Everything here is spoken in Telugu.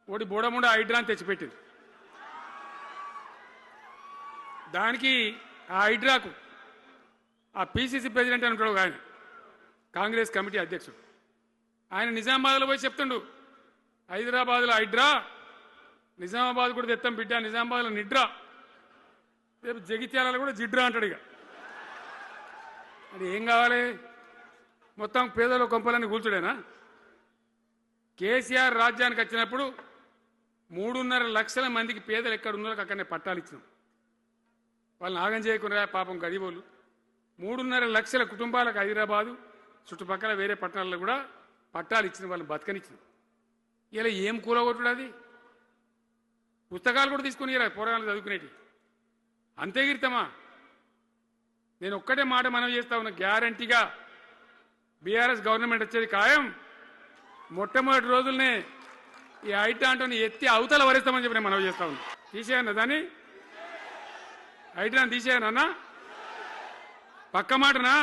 ఒకటి బోడముండ హైడ్రా అని తెచ్చిపెట్టింది. దానికి ఆ హైడ్రాకు ఆ పిసిసి ప్రెసిడెంట్ అని ఉంటాడు ఆయన, కాంగ్రెస్ కమిటీ అధ్యక్షుడు, ఆయన నిజామాబాద్లో పోయి చెప్తుండు, హైదరాబాద్లో హైడ్రా, నిజామాబాద్ కూడా తెత్తాం బిడ్డ, నిజామాబాద్లో నిడ్రా, రేపు జగిత్యాలలో కూడా జిడ్రా అంటాడు. ఇక అది ఏం కావాలి? మొత్తం పేదల కొంపలన్నీ కూల్చుడేనా? కేసీఆర్ రాజ్యానికి వచ్చినప్పుడు 3.5 లక్షల మందికి పేదలు ఎక్కడ ఉన్నారో అక్కడనే పట్టాలు ఇచ్చినాం. వాళ్ళని ఆగం చేయకుండా పాపం గరీబోళ్ళు 3.5 లక్షల కుటుంబాలకు హైదరాబాదు చుట్టుపక్కల వేరే పట్టణాల్లో కూడా పట్టాలు ఇచ్చిన వాళ్ళని బతకనిచ్చినాం. ఇలా ఏం కూలగొట్టుడు? అది పుస్తకాలు కూడా తీసుకుని ఇలా పోరాటాలు చదువుకునేటి అంతే గిరితమా? నేను ఒక్కటే మాట మనం చేస్తా ఉన్నా, గ్యారంటీగా బీఆర్ఎస్ గవర్నమెంట్ వచ్చేది ఖాయం. మొట్టమొదటి రోజులనే ఈ హైడ్రా అంటోని ఎత్తి అవతల వరేస్తామని చెప్పి నేను మనవి చేస్తా ఉన్నా. తీసేయన్నా దాన్ని, హైడ్రాని తీసేయనన్నా, పక్క మాటనా?